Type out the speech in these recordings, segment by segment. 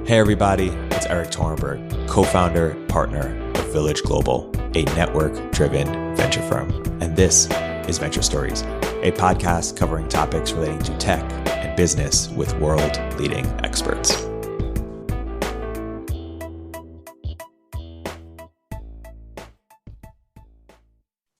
Hey everybody, it's Eric Torenberg, co-founder, partner of Village Global, a network-driven venture firm. And this is Venture Stories, a podcast covering topics relating to tech and business with world-leading experts.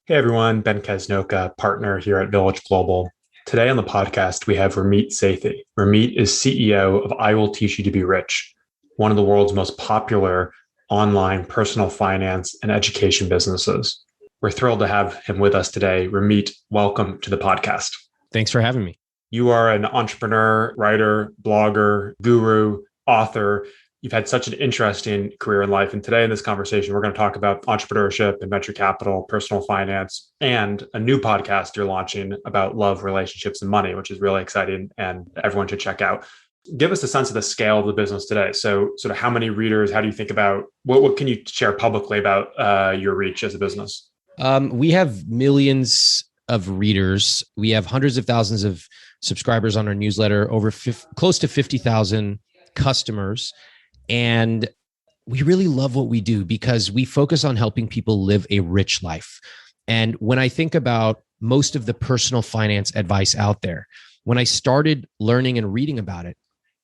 Hey everyone, Ben Casnocha, partner here at Village Global. Today on the podcast, we have Ramit Sethi. Ramit is CEO of I Will Teach You to Be Rich, one of the world's most popular online personal finance and education businesses. We're thrilled to have him with us today. Ramit, welcome to the podcast. Thanks for having me. You are an entrepreneur, writer, blogger, guru, author. You've had such an interesting career in life. And today in this conversation, we're going to talk about entrepreneurship and venture capital, personal finance, and a new podcast you're launching about love, relationships, and money, which is really exciting and everyone should check out. Give us a sense of the scale of the business today. So sort of how many readers, how do you think about, what can you share publicly about your reach as a business? We have millions of readers. We have hundreds of thousands of subscribers on our newsletter, close to 50,000 customers. And we really love what we do because we focus on helping people live a rich life. And when I think about most of the personal finance advice out there, when I started learning and reading about it,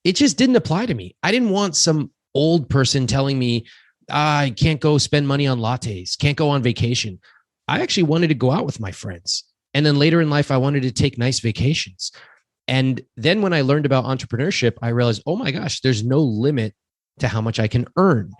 it just didn't apply to me. I didn't want some old person telling me, I can't go spend money on lattes, can't go on vacation. I actually wanted to go out with my friends. And then later in life, I wanted to take nice vacations. And then when I learned about entrepreneurship, I realized, oh my gosh, there's no limit to how much I can earn.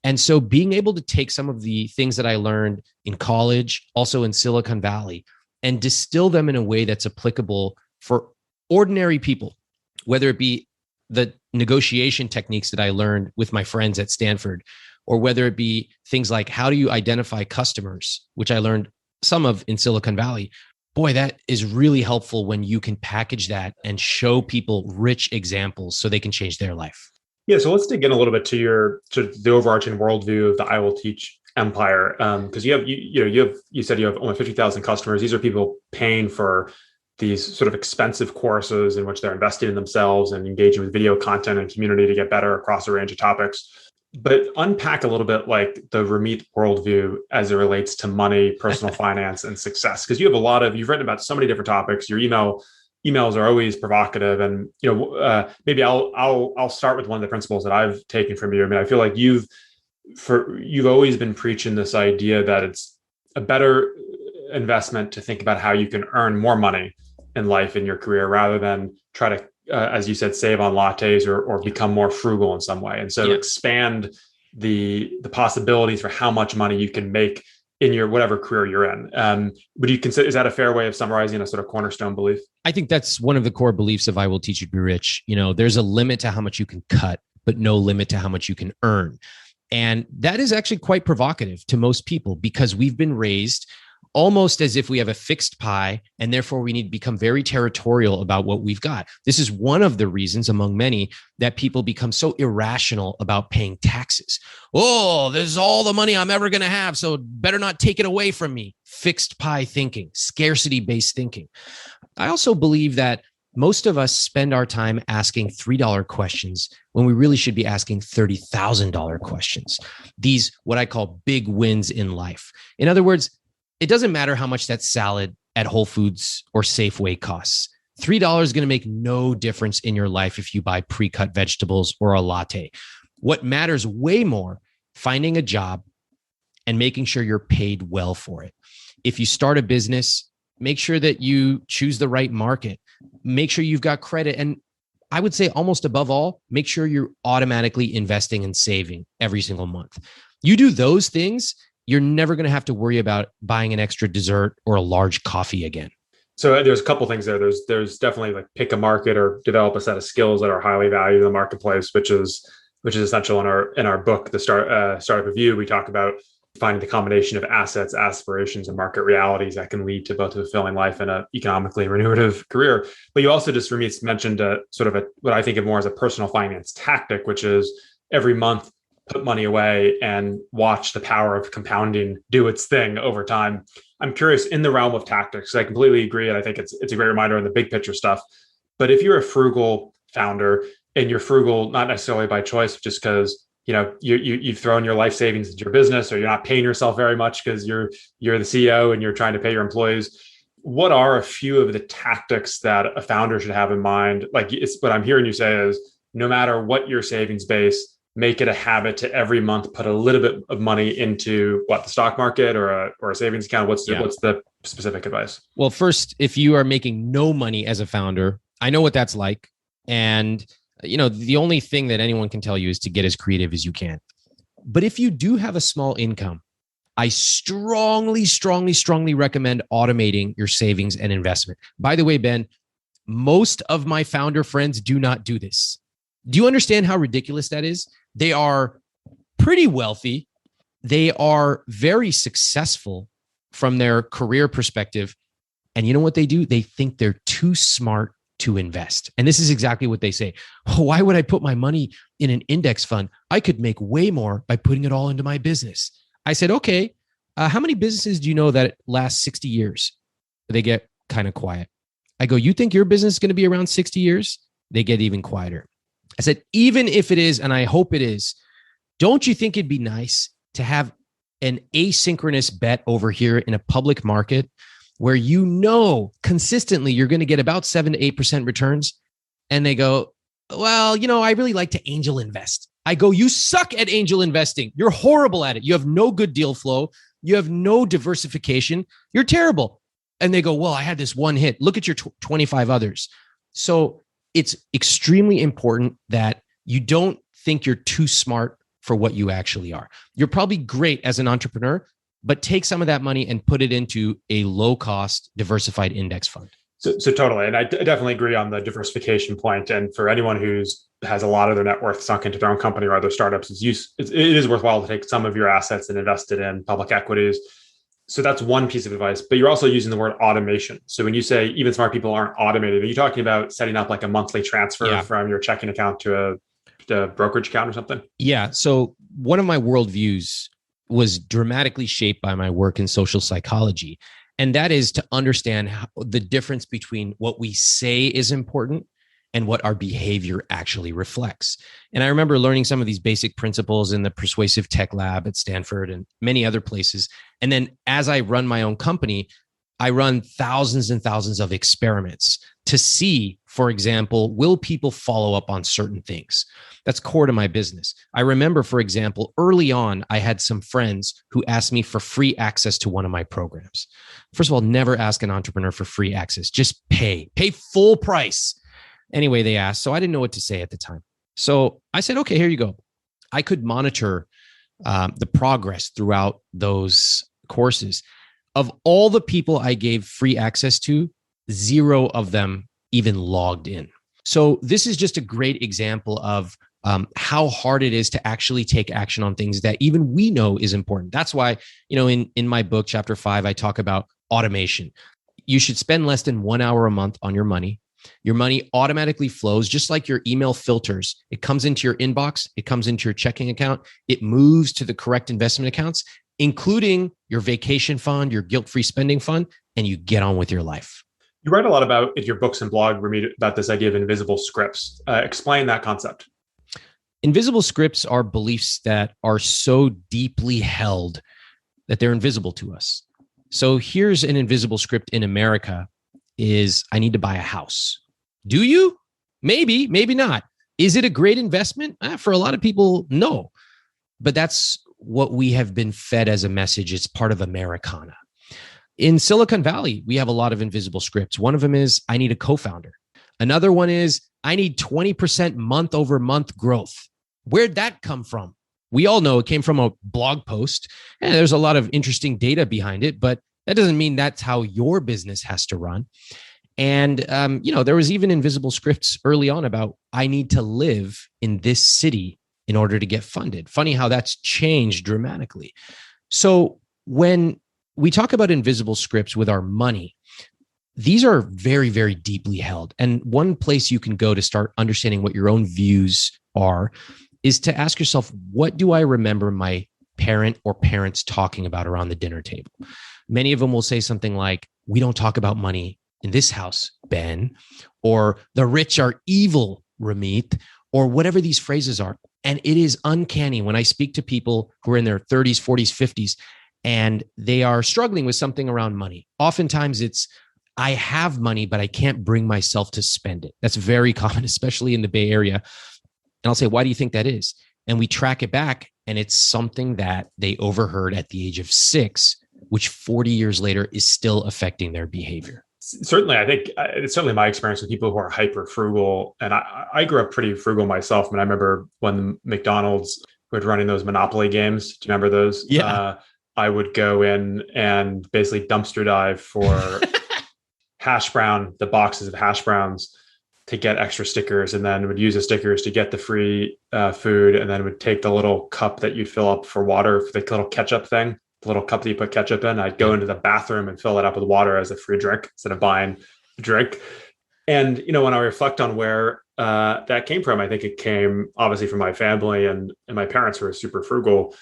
And so being able to take some of the things that I learned in college, also in Silicon Valley, and distill them in a way that's applicable for ordinary people, whether it be the negotiation techniques that I learned with my friends at Stanford, or whether it be things like how do you identify customers, which I learned some of in Silicon Valley. Boy, that is really helpful when you can package that and show people rich examples so they can change their life. Yeah, so let's dig in a little bit to the overarching worldview of the I Will Teach empire, because you said you have only 50,000 customers. These are people paying for these sort of expensive courses in which they're investing in themselves and engaging with video content and community to get better across a range of topics. But unpack a little bit like the Ramit worldview as it relates to money, personal finance, and success, because you've written about so many different topics. Your emails are always provocative, and maybe I'll start with one of the principles that I've taken from you. I mean, I feel like you've always been preaching this idea that it's a better investment to think about how you can earn more money in life in your career rather than try to, as you said, save on lattes or become more frugal in some way. And so expand the possibilities for how much money you can make in your whatever career you're in. Would you consider, is that a fair way of summarizing a sort of cornerstone belief? I think that's one of the core beliefs of I Will Teach You to Be Rich. There's a limit to how much you can cut, but no limit to how much you can earn. And that is actually quite provocative to most people because we've been raised almost as if we have a fixed pie, and therefore we need to become very territorial about what we've got. This is one of the reasons among many that people become so irrational about paying taxes. Oh, this is all the money I'm ever going to have, so better not take it away from me. Fixed pie thinking, scarcity-based thinking. I also believe that most of us spend our time asking $3 questions when we really should be asking $30,000 questions. These, what I call big wins in life. In other words, it doesn't matter how much that salad at Whole Foods or Safeway costs. $3 is going to make no difference in your life if you buy pre-cut vegetables or a latte. What matters way more, finding a job and making sure you're paid well for it. If you start a business, make sure that you choose the right market. Make sure you've got credit. And I would say almost above all, make sure you're automatically investing and saving every single month. You do those things, you're never going to have to worry about buying an extra dessert or a large coffee again. So there's a couple things there. There's definitely like pick a market or develop a set of skills that are highly valued in the marketplace, which is essential in our book, the Startup Review. We talk about finding the combination of assets, aspirations, and market realities that can lead to both a fulfilling life and an economically remunerative career. But you also just, Ramit, mentioned what I think of more as a personal finance tactic, which is every month put money away and watch the power of compounding do its thing over time. I'm curious, in the realm of tactics, I completely agree. And I think it's a great reminder on the big picture stuff. But if you're a frugal founder, and you're frugal, not necessarily by choice, just because you've thrown your life savings into your business, or you're not paying yourself very much because you're the CEO and you're trying to pay your employees. What are a few of the tactics that a founder should have in mind? Like, it's what I'm hearing you say is, no matter what your savings base, make it a habit to every month put a little bit of money into the stock market or a savings account. What's the specific advice? Well, first, if you are making no money as a founder, I know what that's like. And, the only thing that anyone can tell you is to get as creative as you can. But if you do have a small income, I strongly, strongly, strongly recommend automating your savings and investment. By the way, Ben, most of my founder friends do not do this. Do you understand how ridiculous that is? They are pretty wealthy. They are very successful from their career perspective. And you know what they do? They think they're too smart to invest. And this is exactly what they say. Why would I put my money in an index fund? I could make way more by putting it all into my business. I said, okay, how many businesses do you know that last 60 years? They get kind of quiet. I go, you think your business is going to be around 60 years? They get even quieter. I said, even if it is, and I hope it is, don't you think it'd be nice to have an asynchronous bet over here in a public market where consistently you're going to get about 7 to 8% returns? And they go, well, I really like to angel invest. I go, you suck at angel investing. You're horrible at it. You have no good deal flow. You have no diversification. You're terrible. And they go, well, I had this one hit. Look at your 25 others. So it's extremely important that you don't think you're too smart for what you actually are. You're probably great as an entrepreneur, but take some of that money and put it into a low-cost, diversified index fund. So totally. And I definitely agree on the diversification point. And for anyone has a lot of their net worth sunk into their own company or other startups, it is worthwhile to take some of your assets and invest it in public equities. So that's one piece of advice, but you're also using the word automation. So when you say even smart people aren't automated, are you talking about setting up like a monthly transfer from your checking account to a brokerage account or something? Yeah. So one of my worldviews was dramatically shaped by my work in social psychology. And that is to understand the difference between what we say is important and what our behavior actually reflects. And I remember learning some of these basic principles in the Persuasive Tech Lab at Stanford and many other places. And then as I run my own company, I run thousands and thousands of experiments to see, for example, will people follow up on certain things? That's core to my business. I remember, for example, early on, I had some friends who asked me for free access to one of my programs. First of all, never ask an entrepreneur for free access. Just pay full price. Anyway, they asked, so I didn't know what to say at the time. So I said, okay, here you go. I could monitor the progress throughout those courses. Of all the people I gave free access to, 0 of them even logged in. So this is just a great example of how hard it is to actually take action on things that even we know is important. That's why, in my book, chapter 5, I talk about automation. You should spend less than 1 hour a month on your money. Your money automatically flows, just like your email filters. It comes into your inbox. It comes into your checking account. It moves to the correct investment accounts, including your vacation fund, your guilt-free spending fund, and you get on with your life. You write a lot about in your books and blog, Ramit, about this idea of invisible scripts. Explain that concept. Invisible scripts are beliefs that are so deeply held that they're invisible to us. So here's an invisible script in America is I need to buy a house. Do you? Maybe, maybe not. Is it a great investment? For a lot of people, no. But that's what we have been fed as a message. It's part of Americana. In Silicon Valley, we have a lot of invisible scripts. One of them is I need a co-founder. Another one is I need 20% month over month growth. Where'd that come from? We all know it came from a blog post, and there's a lot of interesting data behind it, but that doesn't mean that's how your business has to run. And, there was even invisible scripts early on about I need to live in this city in order to get funded. Funny how that's changed dramatically. So when we talk about invisible scripts with our money, these are very, very deeply held. And one place you can go to start understanding what your own views are is to ask yourself, what do I remember my parent or parents talking about around the dinner table? Many of them will say something like, we don't talk about money in this house, Ben, or the rich are evil, Ramit, or whatever these phrases are. And it is uncanny when I speak to people who are in their 30s, 40s, 50s, and they are struggling with something around money. Oftentimes it's, I have money, but I can't bring myself to spend it. That's very common, especially in the Bay Area. And I'll say, why do you think that is? And we track it back, and it's something that they overheard at the age of 6, which 40 years later is still affecting their behavior. Certainly, I think it's certainly my experience with people who are hyper frugal. And I grew up pretty frugal myself. And I remember when McDonald's was running those Monopoly games. Do you remember those? Yeah. I would go in and basically dumpster dive for the boxes of hash browns to get extra stickers, and then would use the stickers to get the free food, and then would take the little cup that you'd fill up for water, for the little ketchup thing, the little cup that you put ketchup in. I'd go into the bathroom and fill it up with water as a free drink instead of buying a drink. And, when I reflect on where that came from, I think it came obviously from my family, and my parents were super frugal,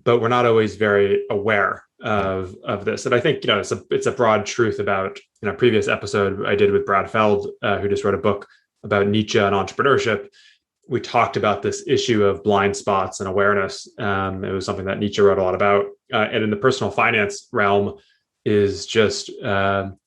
but we're not always very aware of this. And I think, it's a broad truth about, a previous episode I did with Brad Feld, who just wrote a book about Nietzsche and entrepreneurship. We talked about this issue of blind spots and awareness. It was something that Nietzsche wrote a lot about. And in the personal finance realm is just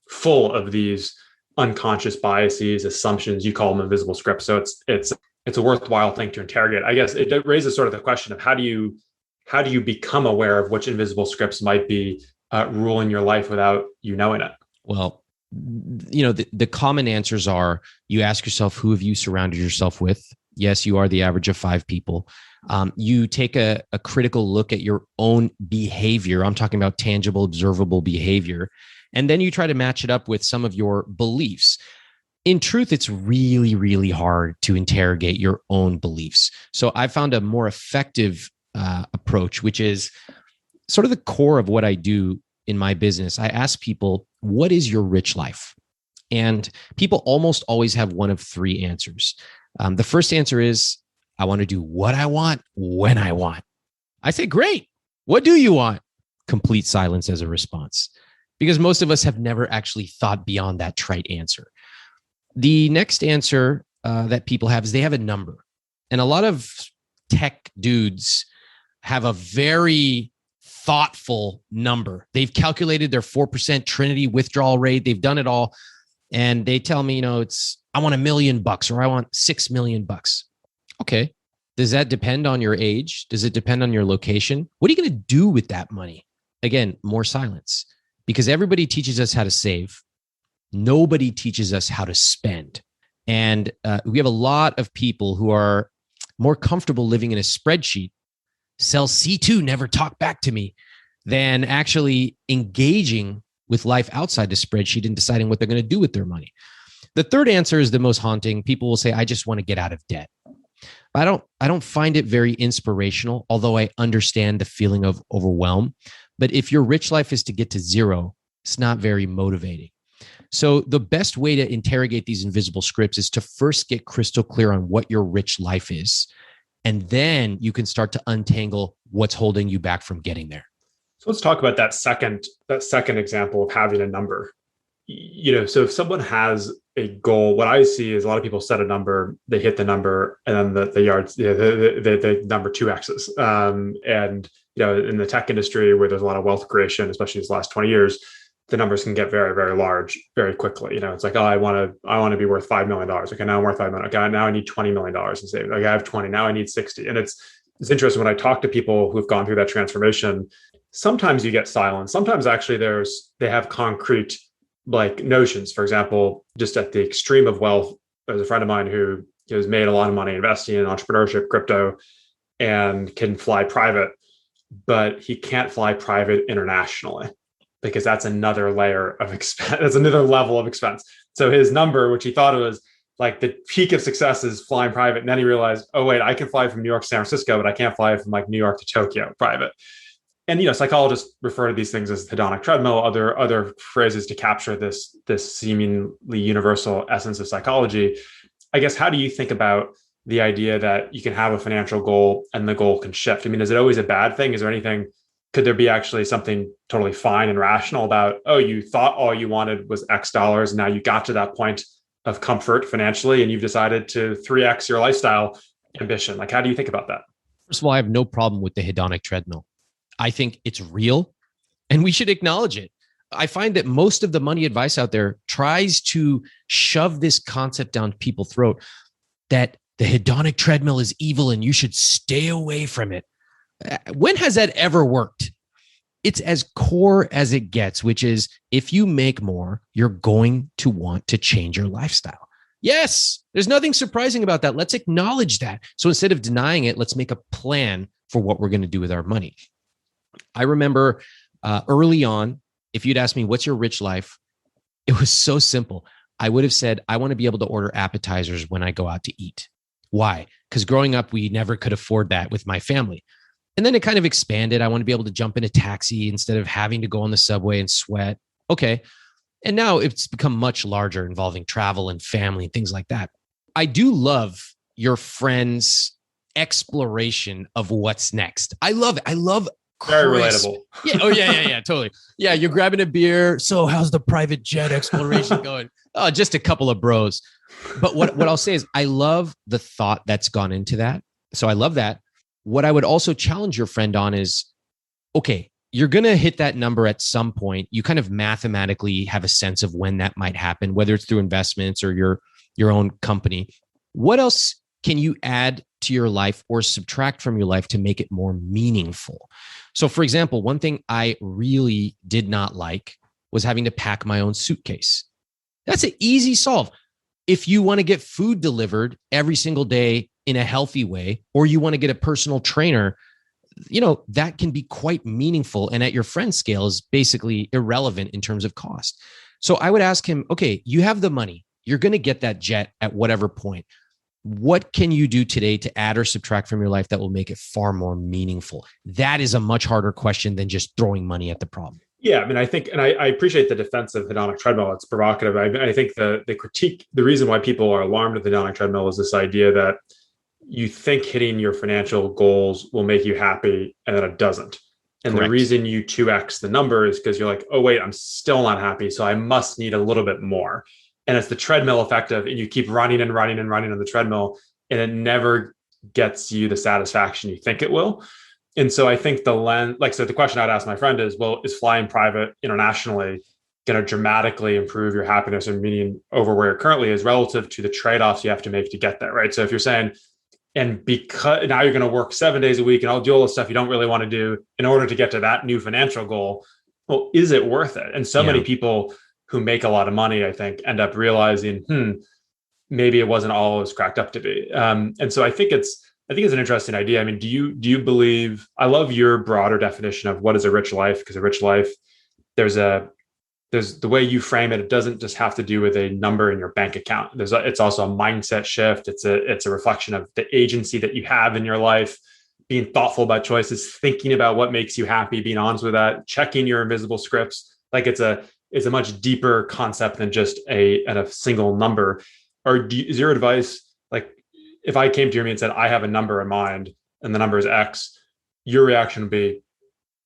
full of these unconscious biases, assumptions. You call them invisible scripts. So it's a worthwhile thing to interrogate. I guess it raises sort of the question of how do you become aware of which invisible scripts might be ruling your life without you knowing it? Well, the common answers are, you ask yourself, who have you surrounded yourself with? Yes, you are the average of 5 people. You take a critical look at your own behavior. I'm talking about tangible, observable behavior. And then you try to match it up with some of your beliefs. In truth, it's really, really hard to interrogate your own beliefs. So I found a more effective approach, which is sort of the core of what I do in my business. I ask people, what is your rich life? And people almost always have one of 3 answers. The first answer is, I want to do what I want when I want. I say, great. What do you want? Complete silence as a response, because most of us have never actually thought beyond that trite answer. The next answer that people have is they have a number. And a lot of tech dudes have a very thoughtful number. They've calculated their 4% Trinity withdrawal rate. They've done it all. And they tell me, I want $1 million or I want $6 million. Okay. Does that depend on your age? Does it depend on your location? What are you going to do with that money? Again, more silence, because everybody teaches us how to save. Nobody teaches us how to spend. And we have a lot of people who are more comfortable living in a spreadsheet, cell C2, never talk back to me, than actually engaging with life outside the spreadsheet and deciding what they're going to do with their money. The third answer is the most haunting. People will say, I just want to get out of debt. I don't find it very inspirational, although I understand the feeling of overwhelm. But if your rich life is to get to 0, it's not very motivating. So the best way to interrogate these invisible scripts is to first get crystal clear on what your rich life is. And then you can start to untangle what's holding you back from getting there. So let's talk about that second example of having a number. So if someone has a goal, what I see is a lot of people set a number, they hit the number, and then the number 2x's. And in the tech industry where there's a lot of wealth creation, especially these last 20 years, the numbers can get very, very large very quickly. It's like, oh, I want to be worth $5 million. Okay, now I'm worth $5 million. Okay, now I need $20 million in savings. Okay, I have 20. Now I need 60. And it's interesting when I talk to people who've gone through that transformation. Sometimes you get silence. Sometimes actually they have concrete notions. For example, just at the extreme of wealth, there's a friend of mine who has made a lot of money investing in entrepreneurship, crypto, and can fly private, but he can't fly private internationally, because that's another layer of expense. That's another level of expense. So his number, which he thought it was like the peak of success, is flying private. And then he realized, oh, wait, I can fly from New York to San Francisco, but I can't fly from New York to Tokyo private. And, psychologists refer to these things as the hedonic treadmill, other phrases to capture this seemingly universal essence of psychology. I guess, how do you think about the idea that you can have a financial goal and the goal can shift? I mean, is it always a bad thing? Is there anything, could there be actually something totally fine and rational about, oh, you thought all you wanted was X dollars, and now you got to that point of comfort financially, and you've decided to 3x your lifestyle ambition. Like, how do you think about that? First of all, I have no problem with the hedonic treadmill. I think it's real and we should acknowledge it. I find that most of the money advice out there tries to shove this concept down people's throat that the hedonic treadmill is evil and you should stay away from it. When has that ever worked? It's as core as it gets, which is if you make more, you're going to want to change your lifestyle. Yes, there's nothing surprising about that. Let's acknowledge that. So instead of denying it, let's make a plan for what we're going to do with our money. I remember early on, if you'd asked me, what's your rich life? It was so simple. I would have said, I want to be able to order appetizers when I go out to eat. Why? Because growing up, we never could afford that with my family. And then it kind of expanded. I want to be able to jump in a taxi instead of having to go on the subway and sweat. Okay. And now it's become much larger, involving travel and family and things like that. I do love your friend's exploration of what's next. I love it. I love very relatable. Yeah. Oh, yeah. Totally. Yeah. You're grabbing a beer. So how's the private jet exploration going? Oh, just a couple of bros. But what I'll say is I love the thought that's gone into that. So I love that. What I would also challenge your friend on is, okay, you're going to hit that number at some point. You kind of mathematically have a sense of when that might happen, whether it's through investments or your own company. What else can you add to your life or subtract from your life to make it more meaningful? So for example, one thing I really did not like was having to pack my own suitcase. That's an easy solve. If you want to get food delivered every single day in a healthy way, or you want to get a personal trainer, that can be quite meaningful. And at your friend's scale is basically irrelevant in terms of cost. So I would ask him, okay, you have the money. You're going to get that jet at whatever point. What can you do today to add or subtract from your life that will make it far more meaningful? That is a much harder question than just throwing money at the problem. Yeah, I mean, I think, and I appreciate the defense of hedonic treadmill. It's provocative. I think the critique, the reason why people are alarmed at the hedonic treadmill is this idea that you think hitting your financial goals will make you happy, and then it doesn't. And Correct. The reason you 2x the number is because you're like, oh, wait, I'm still not happy. So I must need a little bit more. And it's the treadmill effect of, and you keep running and running and running on the treadmill, and it never gets you the satisfaction you think it will. And so I think so the question I'd ask my friend is, well, is flying private internationally going to dramatically improve your happiness and meaning over where it currently is relative to the trade-offs you have to make to get there, right? So if you're saying, and because now you're going to work 7 days a week and I'll do all the stuff you don't really want to do in order to get to that new financial goal, well, is it worth it? And so many people who make a lot of money, I think, end up realizing, maybe it wasn't all it was cracked up to be. And so I think it's an interesting idea. I mean, do you believe, I love your broader definition of what is a rich life, because a rich life, there's the way you frame it. It doesn't just have to do with a number in your bank account. It's also a mindset shift. It's a reflection of the agency that you have in your life, being thoughtful about choices, thinking about what makes you happy, being honest with that, checking your invisible scripts. Like it's a much deeper concept than just a single number. Or is your advice, like, if I came to you and said, I have a number in mind and the number is X, your reaction would be,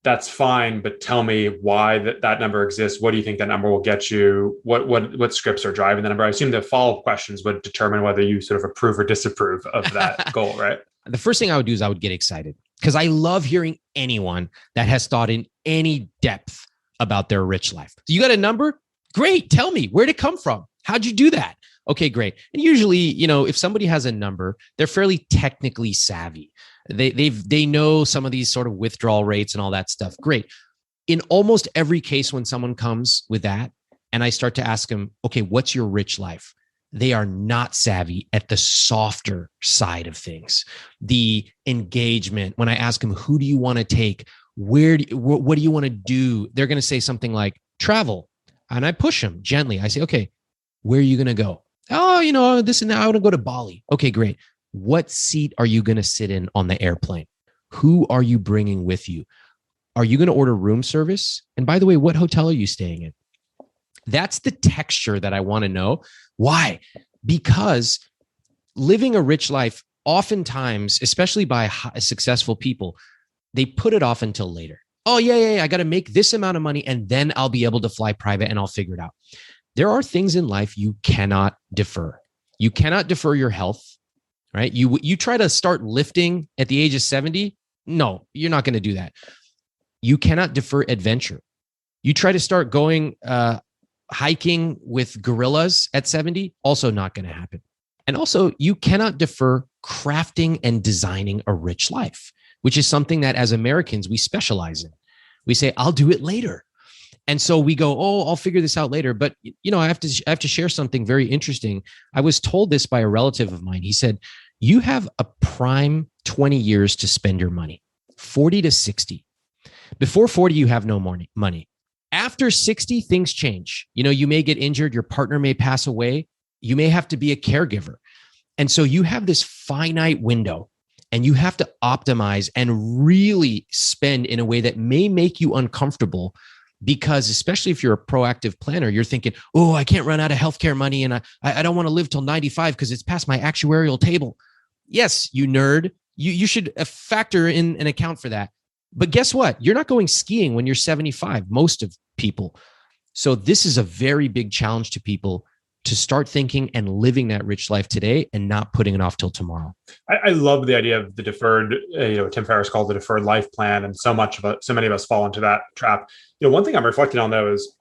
that's fine, but tell me why that number exists. What do you think that number will get you? What scripts are driving the number? I assume the follow-up questions would determine whether you sort of approve or disapprove of that goal, right? The first thing I would do is I would get excited, because I love hearing anyone that has thought in any depth about their rich life. So you got a number? Great. Tell me, where'd it come from? How'd you do that? Okay, great. And usually, if somebody has a number, they're fairly technically savvy. They know some of these sort of withdrawal rates and all that stuff. Great. In almost every case, when someone comes with that, and I start to ask them, okay, what's your rich life? They are not savvy at the softer side of things. The engagement, when I ask them, who do you want to take? What do you want to do? They're going to say something like travel. And I push them gently. I say, okay, where are you going to go? Oh, this and that. I want to go to Bali. Okay, great. What seat are you going to sit in on the airplane? Who are you bringing with you? Are you going to order room service? And by the way, what hotel are you staying in? That's the texture that I want to know. Why? Because living a rich life, oftentimes, especially by successful people, they put it off until later. Oh, yeah. I got to make this amount of money and then I'll be able to fly private and I'll figure it out. there are things in life you cannot defer. You cannot defer your health, right? You try to start lifting at the age of 70. No, you're not going to do that. You cannot defer adventure. You try to start going hiking with gorillas at 70, also not going to happen. And also, you cannot defer crafting and designing a rich life, which is something that as Americans, we specialize in. We say, I'll do it later. And so we go, oh, I'll figure this out later. But, I have to share something very interesting. I was told this by a relative of mine. He said, you have a prime 20 years to spend your money, 40 to 60. Before 40, you have no more money. After 60, things change. You may get injured. Your partner may pass away. You may have to be a caregiver. And so you have this finite window and you have to optimize and really spend in a way that may make you uncomfortable, because especially if you're a proactive planner, you're thinking, oh, I can't run out of healthcare money and I don't want to live till 95 because it's past my actuarial table. Yes, you nerd. You should factor in an account for that. But guess what? You're not going skiing when you're 75, most of people. So this is a very big challenge to people to start thinking and living that rich life today and not putting it off till tomorrow. I love the idea of the deferred, Tim Ferriss called the deferred life plan. And so many of us fall into that trap. One thing I'm reflecting on though is,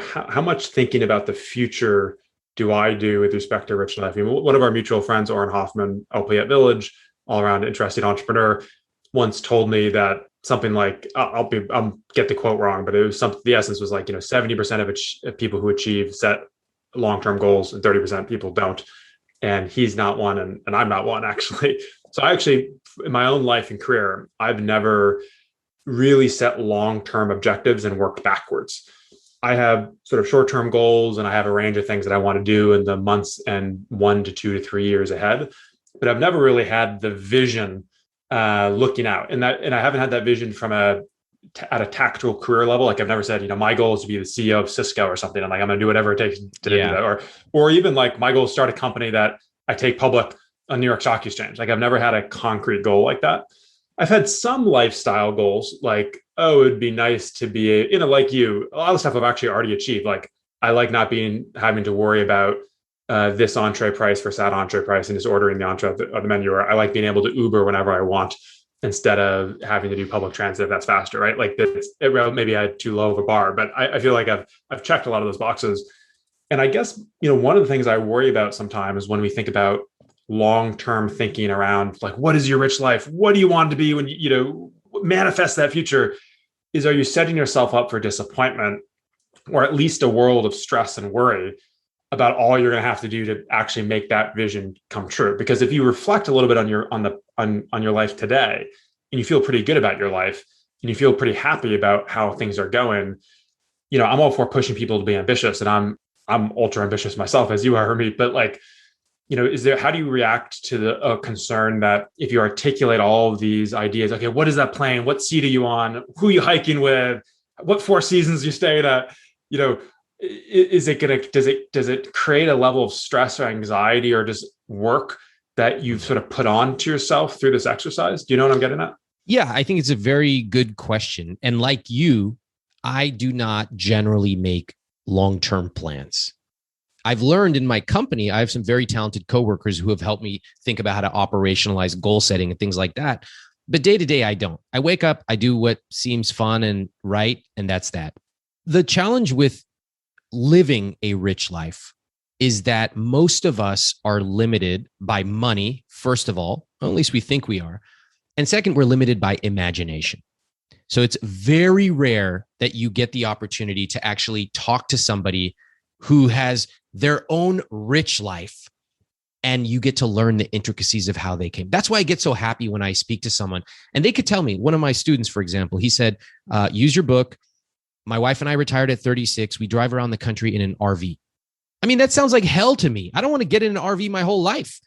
how much thinking about the future do I do with respect to rich life? One of our mutual friends, Oren Hoffman, LP at Village, all around interesting entrepreneur, once told me that something like, I'll get the quote wrong, but it was the essence was like, 70% of people who achieve set long-term goals and 30% people don't. And he's not one, and I'm not one actually. So I actually, in my own life and career, I've never really set long-term objectives and worked backwards. I have sort of short-term goals and I have a range of things that I want to do in the months and 1 to 2 to 3 years ahead, but I've never really had the vision looking out, and I haven't had that vision from at a tactical career level. Like I've never said, my goal is to be the CEO of Cisco or something. I'm like, I'm going to do whatever it takes to do that. Or even like my goal is to start a company that I take public on New York Stock Exchange. Like I've never had a concrete goal like that. I've had some lifestyle goals, like, oh, it'd be nice to be, like you, a lot of stuff I've actually already achieved. Like I like not having to worry about this entree price versus that entree price and just ordering the entree of the menu. Or I like being able to Uber whenever I want, instead of having to do public transit if that's faster, right? Like maybe I had too low of a bar, but I feel like I've checked a lot of those boxes. And I guess, one of the things I worry about sometimes when we think about long-term thinking around like, what is your rich life? What do you want to be when you manifest that future, is, are you setting yourself up for disappointment, or at least a world of stress and worry about all you're going to have to do to actually make that vision come true? Because if you reflect a little bit on your life today, and you feel pretty good about your life, and you feel pretty happy about how things are going, I'm all for pushing people to be ambitious, and I'm ultra ambitious myself, as you are, Ramit. But like, how do you react to the concern that if you articulate all of these ideas, okay, what is that plane? What seat are you on? Who are you hiking with? What 4 seasons you stayed at? Does it create a level of stress or anxiety or just work that you've sort of put on to yourself through this exercise? Do you know what I'm getting at? Yeah, I think it's a very good question. And like you, I do not generally make long-term plans. I've learned in my company, I have some very talented coworkers who have helped me think about how to operationalize goal setting and things like that. But day to day, I don't. I wake up, I do what seems fun and right, and that's that. The challenge with living a rich life is that most of us are limited by money, first of all, or at least we think we are. And second, we're limited by imagination. So it's very rare that you get the opportunity to actually talk to somebody who has their own rich life, and you get to learn the intricacies of how they came. That's why I get so happy when I speak to someone and they could tell me. One of my students, for example, he said, use your book. My wife and I retired at 36. We drive around the country in an RV. I mean, that sounds like hell to me. I don't want to get in an RV my whole life,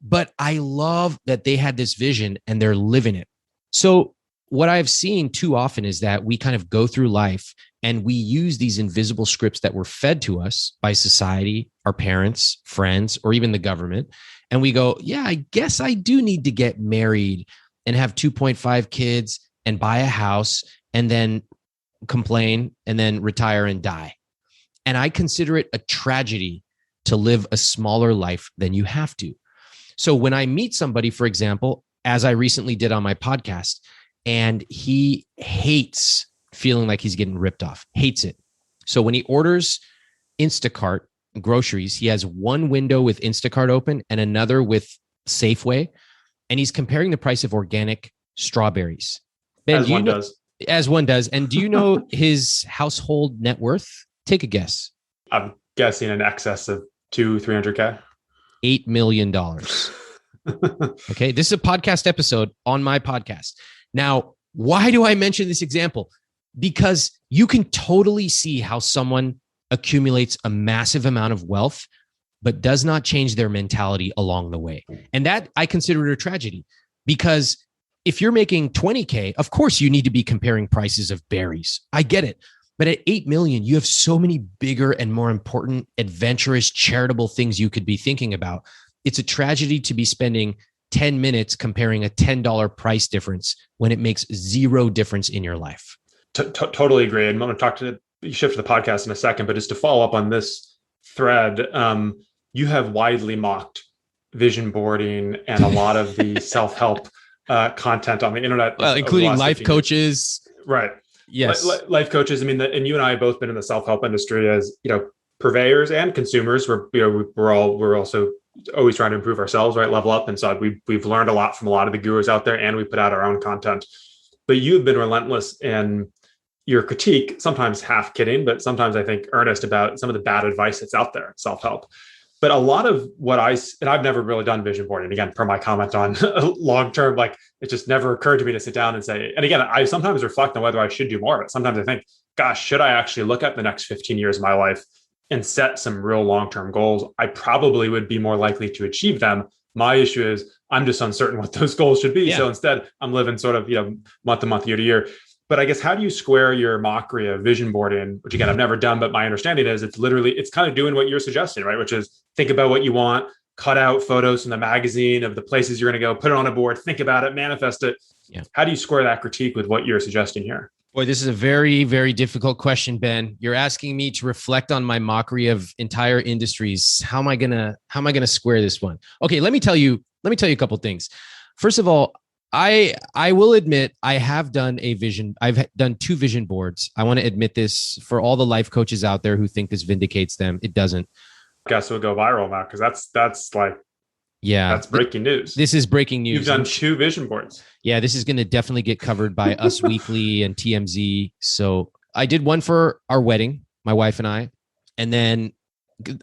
but I love that they had this vision and they're living it. So what I've seen too often is that we kind of go through life and we use these invisible scripts that were fed to us by society, our parents, friends, or even the government. And we go, yeah, I guess I do need to get married and have 2.5 kids and buy a house and then complain and then retire and die. And I consider it a tragedy to live a smaller life than you have to. So when I meet somebody, for example, as I recently did on my podcast, and he hates feeling like he's getting ripped off, hates it. So when he orders Instacart groceries, he has one window with Instacart open and another with Safeway, and he's comparing the price of organic strawberries. Ben, as one does. As one does. And do you know his household net worth? Take a guess. I'm guessing in excess of 300K. $8 million. Okay. This is a podcast episode on my podcast. Now, why do I mention this example? Because you can totally see how someone accumulates a massive amount of wealth, but does not change their mentality along the way. And that I consider it a tragedy, because if you're making 20K, of course you need to be comparing prices of berries. I get it. But at 8 million, you have so many bigger and more important, adventurous, charitable things you could be thinking about. It's a tragedy to be spending 10 minutes comparing a $10 price difference when it makes zero difference in your life. Totally agree. And I'm going to shift to the podcast in a second, but just to follow up on this thread, you have widely mocked vision boarding and a lot of the self-help content on the internet. Well, including life coaches. Right. Yes. Life coaches. I mean, and you and I have both been in the self-help industry as, purveyors and consumers. We're also always trying to improve ourselves, right? Level up. And so we've learned a lot from a lot of the gurus out there, and we put out our own content. But you've been relentless in your critique, sometimes half kidding, but sometimes I think earnest about some of the bad advice that's out there, self-help. But a lot of what and I've never really done vision boarding, again, per my comment on long-term, like it just never occurred to me to sit down and say, and again, I sometimes reflect on whether I should do more of it. Sometimes I think, gosh, should I actually look at the next 15 years of my life and set some real long-term goals? I probably would be more likely to achieve them. My issue is I'm just uncertain what those goals should be. Yeah. So instead I'm living sort of, month to month, year to year. But I guess, how do you square your mockery of vision boarding, which again, I've never done, but my understanding is it's kind of doing what you're suggesting, right? Which is think about what you want, cut out photos from the magazine of the places you're going to go, put it on a board, think about it, manifest it. Yeah. How do you square that critique with what you're suggesting here? Boy, this is a very, very difficult question, Ben. You're asking me to reflect on my mockery of entire industries. How am I gonna square this one? Okay, let me tell you a couple of things. First of all, I will admit I have done I've done 2 vision boards. I want to admit this for all the life coaches out there who think this vindicates them. It doesn't. I guess it'll go viral now, because that's like, yeah, that's breaking news. This is breaking news. You've done 2 vision boards. Yeah, this is going to definitely get covered by Us Weekly and TMZ. So I did one for our wedding, my wife and I, and then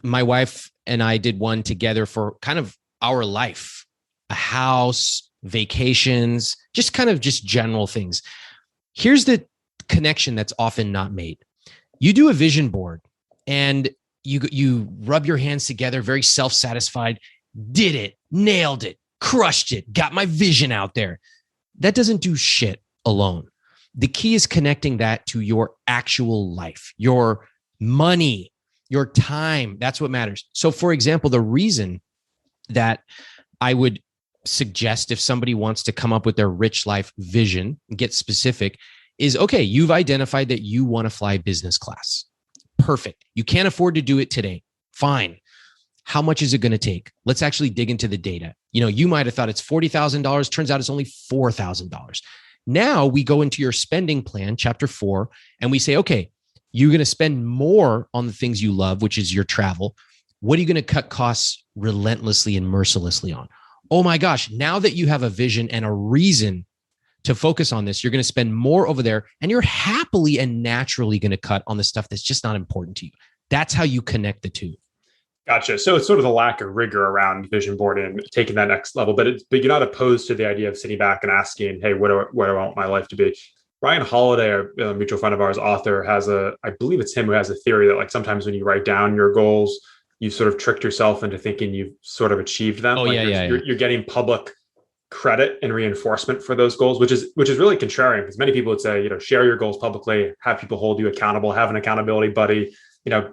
my wife and I did one together for kind of our life, a house, vacations, just general things. Here's the connection that's often not made. You do a vision board and you rub your hands together, very self-satisfied, did it, nailed it, crushed it, got my vision out there. That doesn't do shit alone. The key is connecting that to your actual life, your money, your time. That's what matters. So for example, the reason that I would suggest if somebody wants to come up with their rich life vision, get specific, is okay, you've identified that you want to fly business class. Perfect. You can't afford to do it today. Fine. How much is it going to take? Let's actually dig into the data. You might have thought it's $40,000. Turns out it's only $4,000. Now we go into your spending plan, chapter 4, and we say, okay, you're going to spend more on the things you love, which is your travel. What are you going to cut costs relentlessly and mercilessly on? Oh my gosh, now that you have a vision and a reason to focus on this, you're going to spend more over there, and you're happily and naturally going to cut on the stuff that's just not important to you. That's how you connect the two. Gotcha. So it's sort of the lack of rigor around vision boarding, taking that next level, but you're not opposed to the idea of sitting back and asking, hey, what do I want my life to be? Ryan Holiday, a mutual friend of ours, author, I believe it's him who has a theory that like sometimes when you write down your goals, you sort of tricked yourself into thinking you've sort of achieved them. You're getting public credit and reinforcement for those goals, which is really contrarian, because many people would say, share your goals publicly, have people hold you accountable, have an accountability buddy,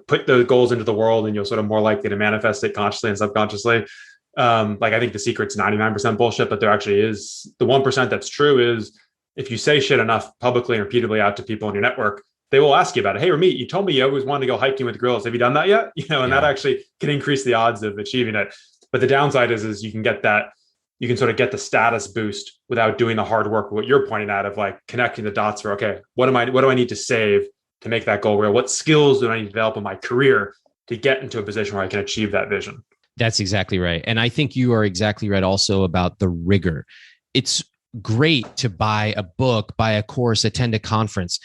put those goals into the world, and you'll sort of more likely to manifest it consciously and subconsciously. I think the secret's 99% bullshit, but there actually is the 1% that's true is if you say shit enough publicly and repeatedly out to people in your network, they will ask you about it. Hey, Ramit, you told me you always wanted to go hiking with gorillas. Have you done that yet? And that actually can increase the odds of achieving it. But the downside is you can sort of get the status boost without doing the hard work. What you're pointing at of like connecting the dots for, okay, what do I need to save to make that goal real? What skills do I need to develop in my career to get into a position where I can achieve that vision? That's exactly right. And I think you are exactly right also about the rigor. It's great to buy a book, buy a course, attend a conference.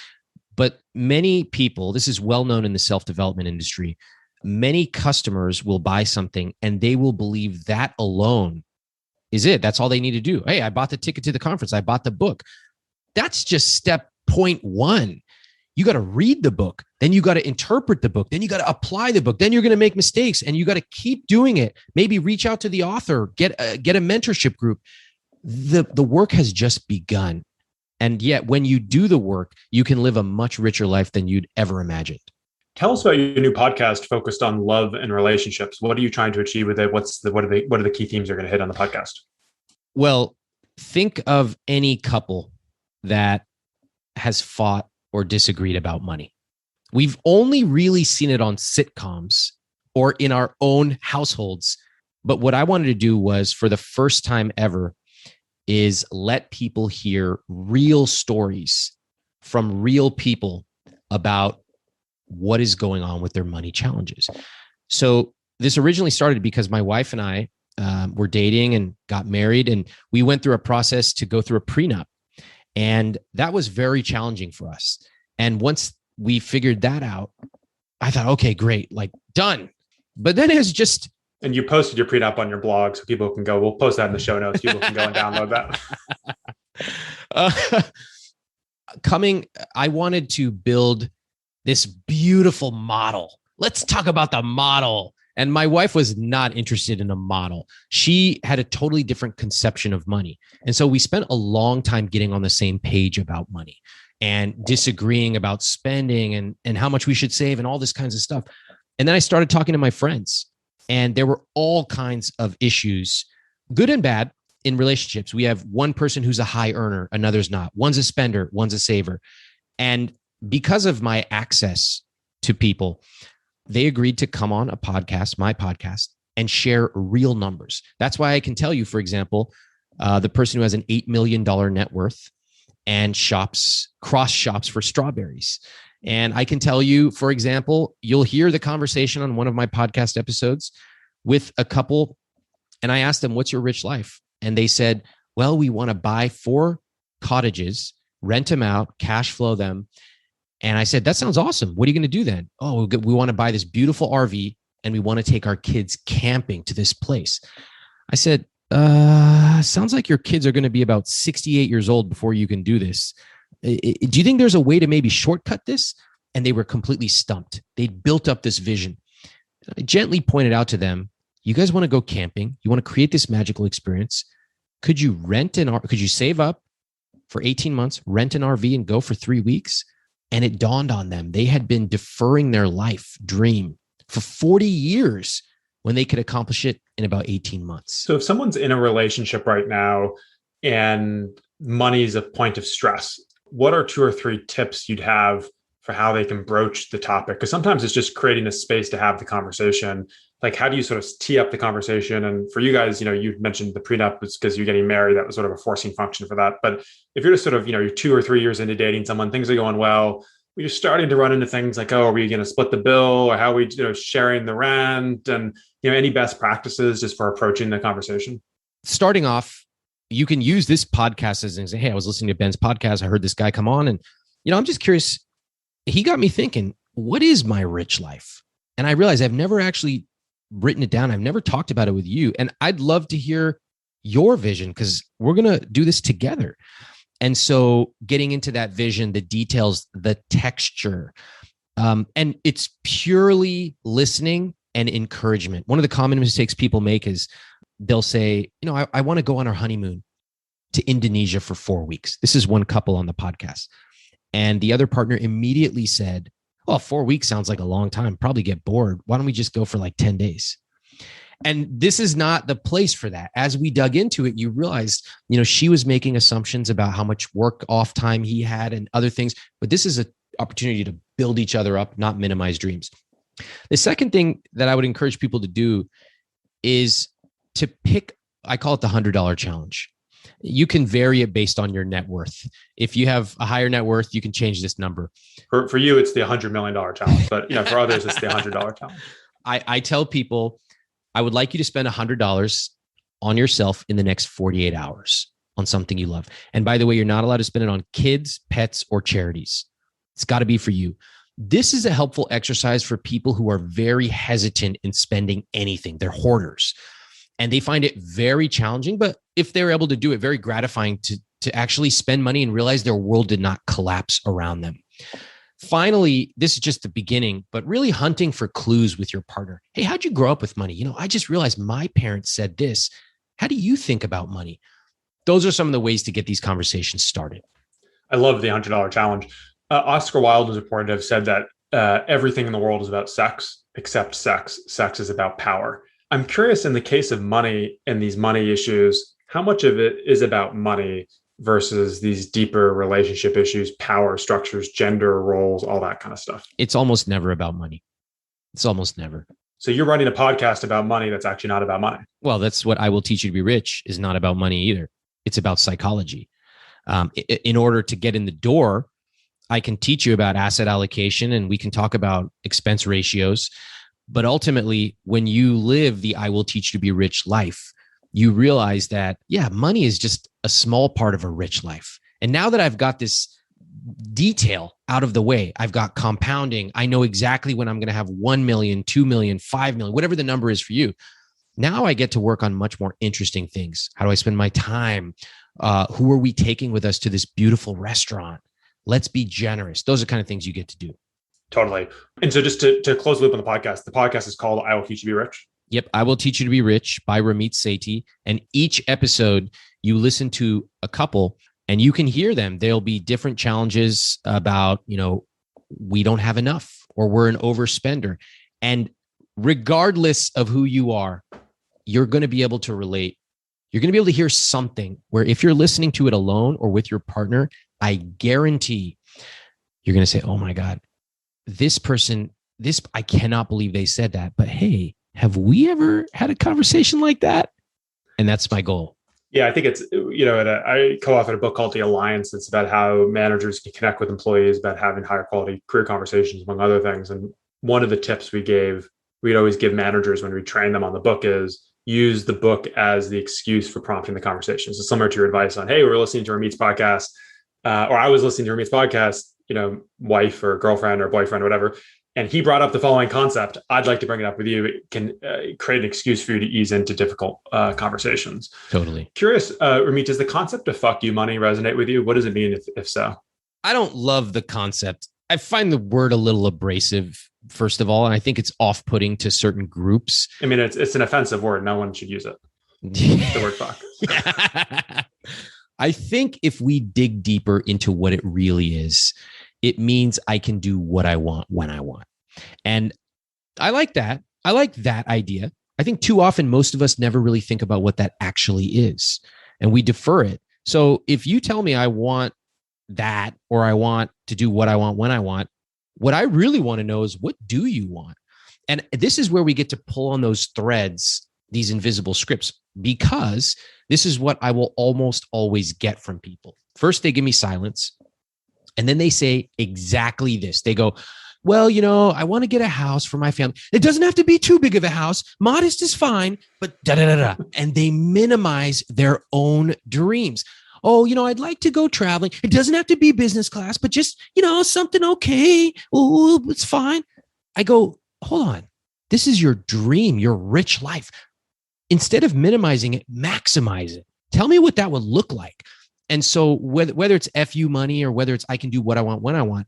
But many people, this is well known in the self-development industry, many customers will buy something and they will believe that alone is it. That's all they need to do. Hey, I bought the ticket to the conference. I bought the book. That's just step 0.1. You got to read the book. Then you got to interpret the book. Then you got to apply the book. Then you're going to make mistakes and you got to keep doing it. Maybe reach out to the author, get a mentorship group. The work has just begun. And yet when you do the work, you can live a much richer life than you'd ever imagined. Tell us about your new podcast focused on love and relationships. What are you trying to achieve with it? What are the key themes you're going to hit on the podcast? Well, think of any couple that has fought or disagreed about money. We've only really seen it on sitcoms or in our own households. But what I wanted to do was, for the first time ever, is let people hear real stories from real people about what is going on with their money challenges. So this originally started because my wife and I were dating and got married, and we went through a process to go through a prenup. And that was very challenging for us. And once we figured that out, I thought, okay, great, like done. But then it's just... And you posted your prenup on your blog so people can go, we'll post that in the show notes. People can go and download that. I wanted to build this beautiful model. Let's talk about the model. And my wife was not interested in a model. She had a totally different conception of money. And so we spent a long time getting on the same page about money and disagreeing about spending and how much we should save and all this kinds of stuff. And then I started talking to my friends, and there were all kinds of issues, good and bad, in relationships. We have one person who's a high earner, another's not. One's a spender, one's a saver. And because of my access to people, they agreed to come on a podcast, my podcast, and share real numbers. That's why I can tell you, for example, the person who has an $8 million net worth and cross shops for strawberries. And I can tell you, for example, you'll hear the conversation on one of my podcast episodes with a couple. And I asked them, what's your rich life? And they said, well, we want to buy 4 cottages, rent them out, cash flow them. And I said, that sounds awesome. What are you going to do then? Oh, we want to buy this beautiful RV and we want to take our kids camping to this place. I said, sounds like your kids are going to be about 68 years old before you can do this. Do you think there's a way to maybe shortcut this? And they were completely stumped. They'd built up this vision. I gently pointed out to them, you guys want to go camping? You want to create this magical experience? Could you save up for 18 months, rent an RV and go for 3 weeks? And it dawned on them. They had been deferring their life dream for 40 years when they could accomplish it in about 18 months. So if someone's in a relationship right now and money is a point of stress, what are 2 or 3 tips you'd have for how they can broach the topic? Because sometimes it's just creating a space to have the conversation. Like, how do you sort of tee up the conversation? And for you guys, you mentioned the prenup was because you're getting married. That was sort of a forcing function for that. But if you're just sort of, you're 2 or 3 years into dating someone, things are going well, you're starting to run into things like, oh, are we going to split the bill? Or how are we, sharing the rent? And, any best practices just for approaching the conversation? Starting off, you can use this podcast as an example. Hey, I was listening to Ben's podcast. I heard this guy come on and, I'm just curious. He got me thinking, what is my rich life? And I realized I've never actually written it down. I've never talked about it with you. And I'd love to hear your vision because we're going to do this together. And so getting into that vision, the details, the texture, and it's purely listening and encouragement. One of the common mistakes people make is they'll say, I want to go on our honeymoon to Indonesia for 4 weeks. This is one couple on the podcast. And the other partner immediately said, well, 4 weeks sounds like a long time, probably get bored. Why don't we just go for like 10 days? And this is not the place for that. As we dug into it, you realized, she was making assumptions about how much work off time he had and other things. But this is opportunity to build each other up, not minimize dreams. The second thing that I would encourage people to do is to pick, I call it the $100 challenge. You can vary it based on your net worth. If you have a higher net worth, you can change this number. For you, it's the $100 million challenge, but for others, it's the $100 challenge. I tell people, I would like you to spend $100 on yourself in the next 48 hours on something you love. And by the way, you're not allowed to spend it on kids, pets, or charities. It's got to be for you. This is a helpful exercise for people who are very hesitant in spending anything. They're hoarders and they find it very challenging, but if they're able to do it, very gratifying to actually spend money and realize their world did not collapse around them. Finally, this is just the beginning, but really hunting for clues with your partner. Hey, how'd you grow up with money? I just realized my parents said this. How do you think about money? Those are some of the ways to get these conversations started. I love the $100 challenge. Oscar Wilde was reported to have said that everything in the world is about sex, except sex. Sex is about power. I'm curious, in the case of money and these money issues, how much of it is about money versus these deeper relationship issues, power structures, gender roles, all that kind of stuff? It's almost never about money. It's almost never. So you're running a podcast about money that's actually not about money. Well, that's what I Will Teach You to Be Rich is not about money either. It's about psychology. In order to get in the door, I can teach you about asset allocation and we can talk about expense ratios. But ultimately, when you live the I Will Teach You to Be Rich life, you realize that, money is just a small part of a rich life. And now that I've got this detail out of the way, I've got compounding. I know exactly when I'm going to have 1 million, 2 million, 5 million, whatever the number is for you. Now I get to work on much more interesting things. How do I spend my time? Who are we taking with us to this beautiful restaurant? Let's be generous. Those are the kind of things you get to do. Totally. And so just to close the loop on the podcast is called I Will Teach You to Be Rich. Yep. I Will Teach You to Be Rich by Ramit Sethi. And each episode you listen to a couple and you can hear them. There'll be different challenges about, we don't have enough or we're an overspender. And regardless of who you are, you're going to be able to relate. You're going to be able to hear something where if you're listening to it alone or with your partner, I guarantee you're going to say, oh my God, this person, I cannot believe they said that. But hey, have we ever had a conversation like that? And that's my goal. Yeah, I think it's, I co-authored a book called The Alliance. It's about how managers can connect with employees, about having higher quality career conversations, among other things. And one of the tips we'd always give managers when we train them on the book is use the book as the excuse for prompting the conversation. So similar to your advice on, hey, we're listening to Ramit's podcast, or I was listening to Ramit's podcast, wife or girlfriend or boyfriend or whatever. And he brought up the following concept. I'd like to bring it up with you. It can create an excuse for you to ease into difficult conversations. Totally. Curious, Ramit, does the concept of fuck you money resonate with you? What does it mean if so? I don't love the concept. I find the word a little abrasive, first of all, and I think it's off-putting to certain groups. I mean, it's an offensive word. No one should use it. The word fuck. Yeah. I think if we dig deeper into what it really is, it means I can do what I want when I want. And I like that. I like that idea. I think too often, most of us never really think about what that actually is, and we defer it. So if you tell me I want that, or I want to do what I want when I want, what I really want to know is, what do you want? And this is where we get to pull on those threads, these invisible scripts, because this is what I will almost always get from people. First, they give me silence. And then they say exactly this. They go, well, I want to get a house for my family. It doesn't have to be too big of a house. Modest is fine, but da-da-da-da. And they minimize their own dreams. Oh, I'd like to go traveling. It doesn't have to be business class, but just, something okay. Oh, it's fine. I go, hold on. This is your dream, your rich life. Instead of minimizing it, maximize it. Tell me what that would look like. And so whether it's FU money or whether it's I can do what I want when I want,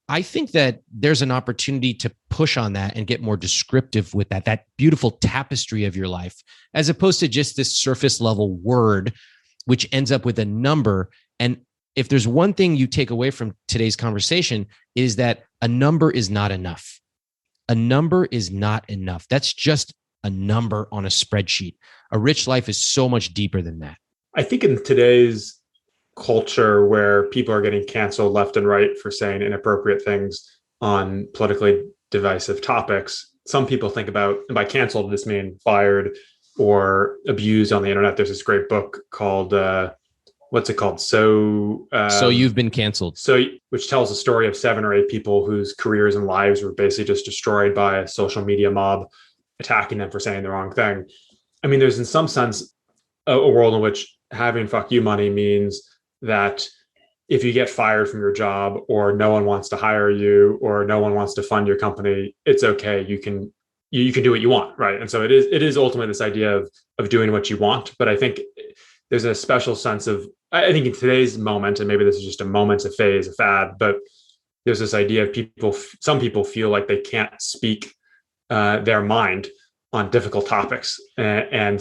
I think that there's an opportunity to push on that and get more descriptive with that beautiful tapestry of your life, as opposed to just this surface level word, which ends up with a number. And if there's one thing you take away from today's conversation, is that a number is not enough. A number is not enough. That's just a number on a spreadsheet. A rich life is so much deeper than that. I think in today's culture where people are getting canceled left and right for saying inappropriate things on politically divisive topics. Some people think about, and by canceled, this mean fired or abused on the internet. There's this great book called, what's it called? So You've been canceled. Which tells the story of 7 or 8 people whose careers and lives were basically just destroyed by a social media mob attacking them for saying the wrong thing. I mean, there's in some sense a world in which having fuck you money means that if you get fired from your job or no one wants to hire you or no one wants to fund your company, it's okay. You can do what you want, right? And so it is ultimately this idea of doing what you want. But I think there's a special sense of, I think in today's moment, and maybe this is just a moment, a phase, a fad, but there's this idea of some people feel like they can't speak their mind on difficult topics. And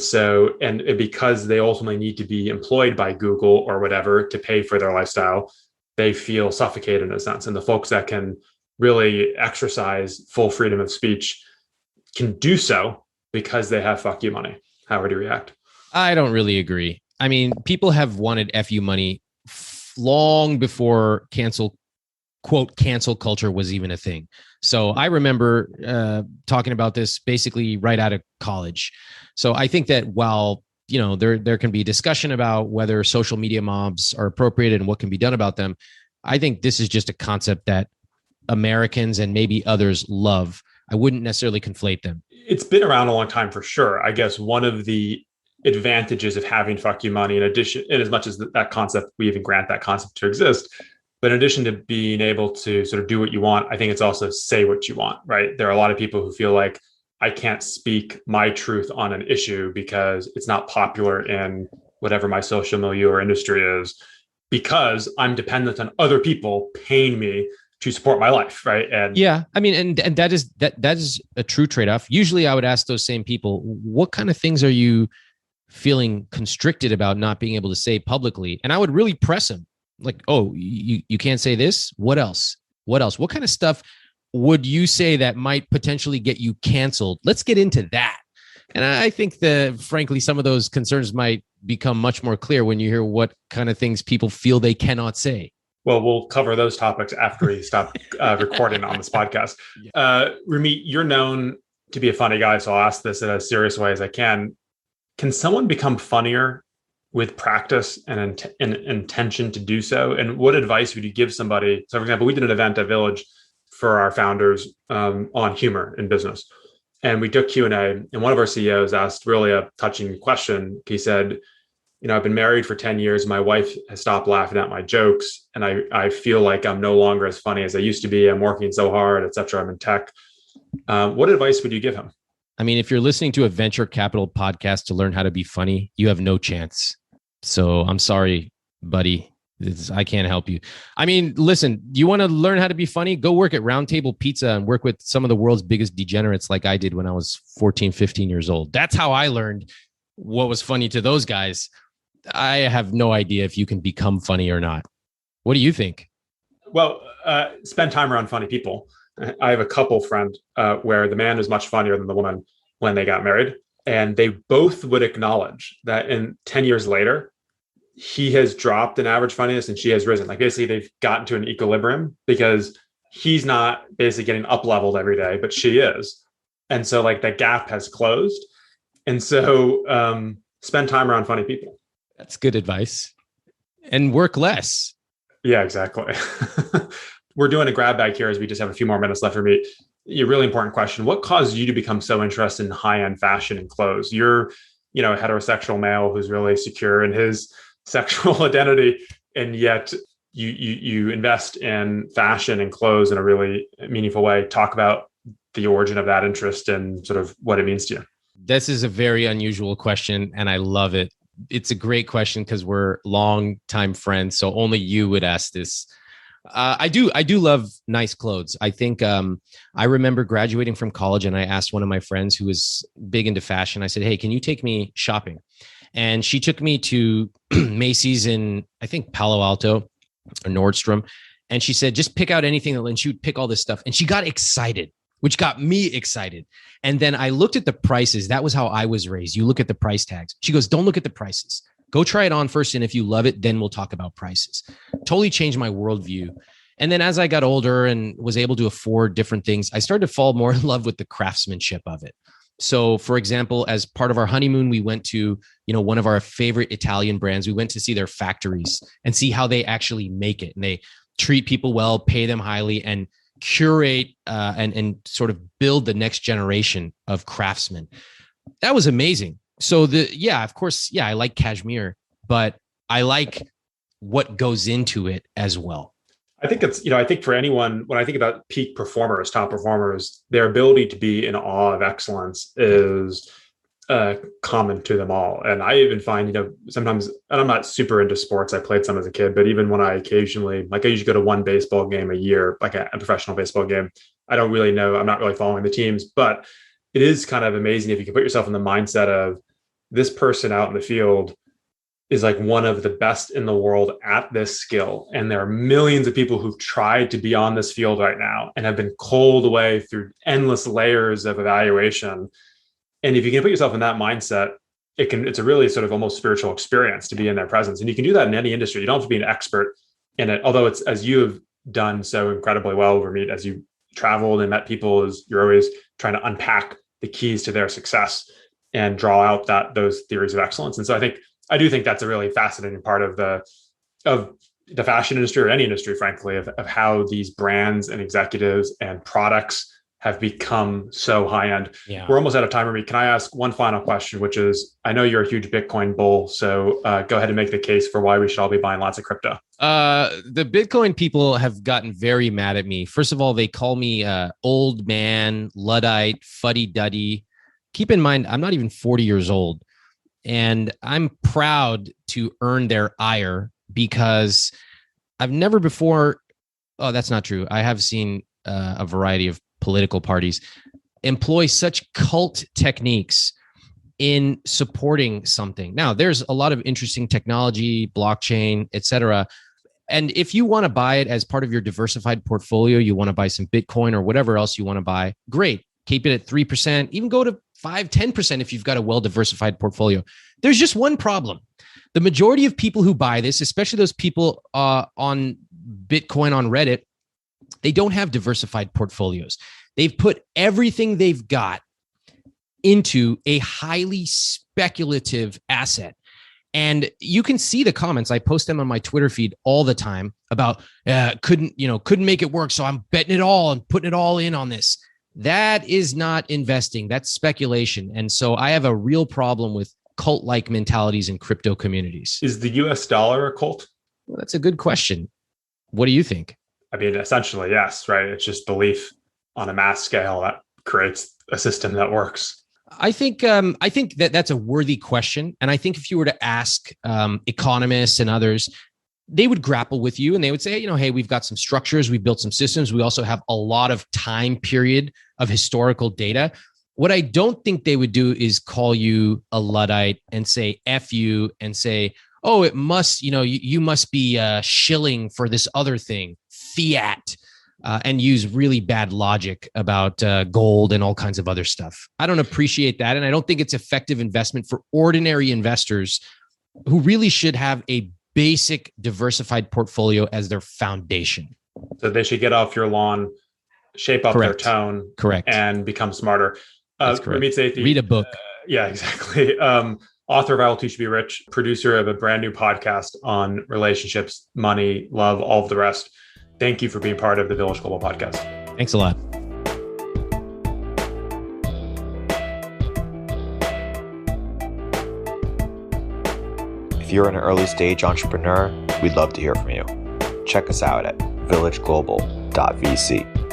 because they ultimately need to be employed by Google or whatever to pay for their lifestyle, they feel suffocated in a sense. And the folks that can really exercise full freedom of speech can do so because they have fuck you money. How would you react? I don't really agree. I mean, people have wanted FU money long before cancel culture was even a thing. So I remember talking about this basically right out of college. So I think that while, there can be discussion about whether social media mobs are appropriate and what can be done about them, I think this is just a concept that Americans and maybe others love. I wouldn't necessarily conflate them. It's been around a long time for sure. I guess one of the advantages of having fuck you money, in addition, in as much as that concept, we even grant that concept to exist, but in addition to being able to sort of do what you want, I think it's also say what you want, right? There are a lot of people who feel like I can't speak my truth on an issue because it's not popular in whatever my social milieu or industry is, because I'm dependent on other people paying me to support my life, right? And yeah, I mean, and that is a true trade-off. Usually I would ask those same people, what kind of things are you feeling constricted about not being able to say publicly? And I would really press them. Like, oh, you can't say this? What else? What kind of stuff would you say that might potentially get you canceled? Let's get into that. And I think that, frankly, some of those concerns might become much more clear when you hear what kind of things people feel they cannot say. Well, we'll cover those topics after we stop recording on this podcast. Ramit, you're known to be a funny guy, so I'll ask this in as serious way as I can. Can someone become funnier with practice and intention to do so? And what advice would you give somebody? So, for example, we did an event at Village for our founders on humor in business. And we took Q&A, and one of our CEOs asked really a touching question. He said, I've been married for 10 years. My wife has stopped laughing at my jokes. And I feel like I'm no longer as funny as I used to be. I'm working so hard, et cetera. I'm in tech. What advice would you give him? I mean, if you're listening to a venture capital podcast to learn how to be funny, you have no chance. So I'm sorry, buddy. I can't help you. I mean, listen, you want to learn how to be funny? Go work at Round Table Pizza and work with some of the world's biggest degenerates like I did when I was 14, 15 years old. That's how I learned what was funny to those guys. I have no idea if you can become funny or not. What do you think? Well, spend time around funny people. I have a couple friend where the man is much funnier than the woman when they got married. And they both would acknowledge that in 10 years later, he has dropped in average funniness and she has risen. Like basically they've gotten to an equilibrium because he's not basically getting up leveled every day, but she is. And so like that gap has closed. And so spend time around funny people. That's good advice. And work less. Yeah, exactly. We're doing a grab bag here as we just have a few more minutes left for me. A really important question. What caused you to become so interested in high-end fashion and clothes? You're, a heterosexual male who's really secure in his sexual identity, and yet you invest in fashion and clothes in a really meaningful way. Talk about the origin of that interest and sort of what it means to you. This is a very unusual question, and I love it. It's a great question because we're longtime friends, so only you would ask this. I do love nice clothes. I think I remember graduating from college and I asked one of my friends who was big into fashion. I said, hey, can you take me shopping? And she took me to Macy's in, I think, Palo Alto or Nordstrom. And she said, just pick out anything. And she would pick all this stuff. And she got excited, which got me excited. And then I looked at the prices. That was how I was raised. You look at the price tags. She goes, don't look at the prices. Go try it on first. And if you love it, then we'll talk about prices. Totally changed my worldview. And then as I got older and was able to afford different things, I started to fall more in love with the craftsmanship of it. So for example, as part of our honeymoon, we went to, one of our favorite Italian brands. We went to see their factories and see how they actually make it. And they treat people well, pay them highly, and curate and sort of build the next generation of craftsmen. That was amazing. So of course, I like cashmere, but I like what goes into it as well. I think I think for anyone, when I think about peak performers, top performers, their ability to be in awe of excellence is common to them all. And I even find, sometimes, and I'm not super into sports, I played some as a kid, but even when I occasionally, I usually go to one baseball game a year, like a professional baseball game, I don't really know, I'm not really following the teams, but it is kind of amazing if you can put yourself in the mindset of this person out in the field is like one of the best in the world at this skill. And there are millions of people who've tried to be on this field right now and have been culled away through endless layers of evaluation. And if you can put yourself in that mindset, it's a really sort of almost spiritual experience to be in their presence. And you can do that in any industry. You don't have to be an expert in it. Although it's, as you have done so incredibly well, Ramit, as you traveled and met people, is you're always trying to unpack the keys to their success and draw out those theories of excellence. And so I do think that's a really fascinating part of the fashion industry, or any industry, frankly, of how these brands and executives and products have become so high end. Yeah. We're almost out of time, Ramit. Can I ask one final question, which is, I know you're a huge Bitcoin bull, so go ahead and make the case for why we should all be buying lots of crypto. The Bitcoin people have gotten very mad at me. First of all, they call me old man, Luddite, fuddy-duddy. Keep in mind, I'm not even 40 years old. And I'm proud to earn their ire because I've never before. Oh, that's not true. I have seen a variety of political parties employ such cult techniques in supporting something. Now, there's a lot of interesting technology, blockchain, et cetera. And if you want to buy it as part of your diversified portfolio, you want to buy some Bitcoin or whatever else you want to buy, great. Keep it at 3%, even go to 5-10% if you've got a well-diversified portfolio. There's just one problem. The majority of people who buy this, especially those people on Bitcoin on Reddit, they don't have diversified portfolios. They've put everything they've got into a highly speculative asset. And you can see the comments. I post them on my Twitter feed all the time about couldn't make it work. So I'm betting it all and putting it all in on this. That is not investing. That's speculation. And so I have a real problem with cult-like mentalities in crypto communities. Is the US dollar a cult? Well, that's a good question. What do you think? I mean, essentially, yes, right? It's just belief on a mass scale that creates a system that works. I think that's a worthy question. And I think if you were to ask economists and others, they would grapple with you and they would say, hey, we've got some structures, we've built some systems. We also have a lot of time period of historical data. What I don't think they would do is call you a Luddite and say, F you, and say, oh, it must, you must be shilling for this other thing, fiat, and use really bad logic about gold and all kinds of other stuff. I don't appreciate that. And I don't think it's effective investment for ordinary investors who really should have a basic diversified portfolio as their foundation. So they should get off your lawn, shape up their tone, and become smarter. Ramit Sethi, read a book. Yeah, exactly. Author of I Will Teach You to Be Rich, producer of a brand new podcast on relationships, money, love, all of the rest. Thank you for being part of the Village Global podcast. Thanks a lot. If you're an early stage entrepreneur, we'd love to hear from you. Check us out at villageglobal.vc.